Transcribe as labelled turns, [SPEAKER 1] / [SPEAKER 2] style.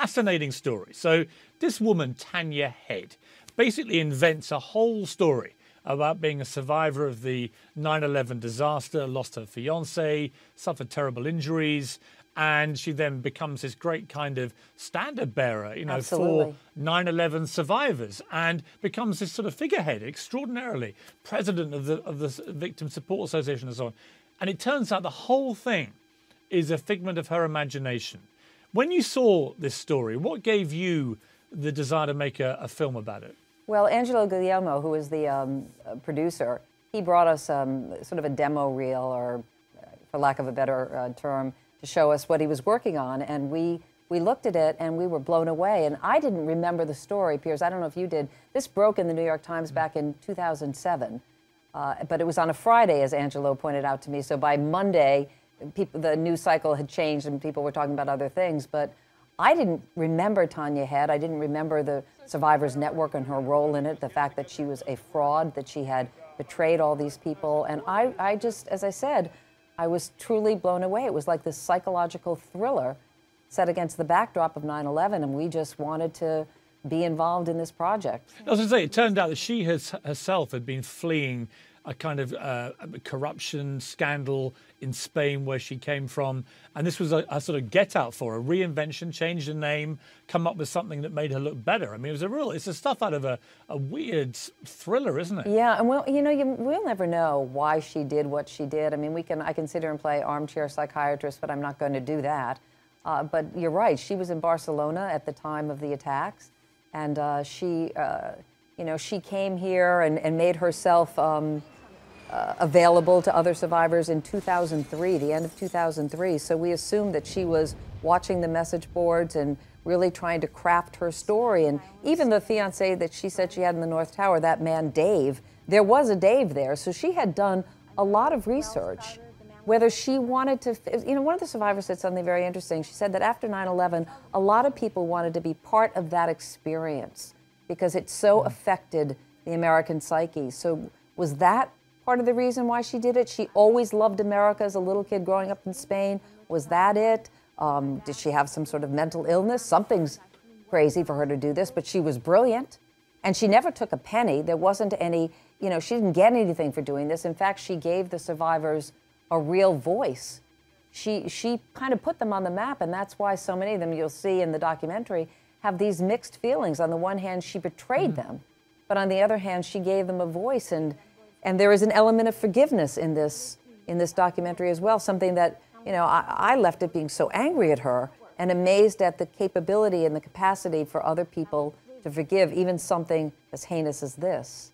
[SPEAKER 1] fascinating story. So this woman, Tanya Head, basically invents a whole story about being a survivor of the 9/11 disaster, lost her fiancé, suffered terrible injuries, and she then becomes this great kind of standard bearer, you know,
[SPEAKER 2] Absolutely.
[SPEAKER 1] for 9/11 survivors, and becomes this sort of figurehead extraordinarily, president of the Victim Support Association and so on. And it turns out the whole thing is a figment of her imagination. When you saw this story, what gave you the desire to make a film about it?
[SPEAKER 2] Well, Angelo Guglielmo, who is the producer, he brought us sort of a demo reel, or for lack of a better term, to show us what he was working on. And we looked at it and we were blown away. And I didn't remember the story, Piers. I don't know if you did. This broke in the New York Times back in 2007. But it was on a Friday, as Angelo pointed out to me. So by Monday, the news cycle had changed and people were talking about other things. But I didn't remember Tanya Head. I didn't remember the Survivors Network and her role in it, the fact that she was a fraud, that she had betrayed all these people. And I just, as I said, I was truly blown away. It was like this psychological thriller set against the backdrop of 9/11, and we just wanted to be involved in this project.
[SPEAKER 1] I was going to say, it turned out that she herself had been fleeing a kind of corruption scandal in Spain where she came from. And this was a sort of get out for her, reinvention, change the name, come up with something that made her look better. I mean, it's the stuff out of a weird thriller, isn't it?
[SPEAKER 2] Yeah, and well, you know, we'll never know why she did what she did. I mean, I can sit here and play armchair psychiatrist, but I'm not going to do that. But you're right, she was in Barcelona at the time of the attacks. And you know, she came here and made herself available to other survivors in 2003, the end of 2003. So we assumed that she was watching the message boards and really trying to craft her story. And even the fiancé that she said she had in the North Tower, that man Dave, there was a Dave there. So she had done a lot of research. Whether she wanted to, you know, one of the survivors said something very interesting. She said that after 9/11, a lot of people wanted to be part of that experience because it so affected the American psyche. So was that part of the reason why she did it? She always loved America as a little kid growing up in Spain. Was that it? Did she have some sort of mental illness? Something's crazy for her to do this, but she was brilliant. And she never took a penny. There wasn't any, you know, she didn't get anything for doing this. In fact, she gave the survivors a real voice. She kind of put them on the map, and that's why so many of them, you'll see in the documentary, have these mixed feelings. On the one hand, she betrayed them, but on the other hand, she gave them a voice, and there is an element of forgiveness in this documentary as well, something that, you know, I left it being so angry at her and amazed at the capability and the capacity for other people to forgive even something as heinous as this.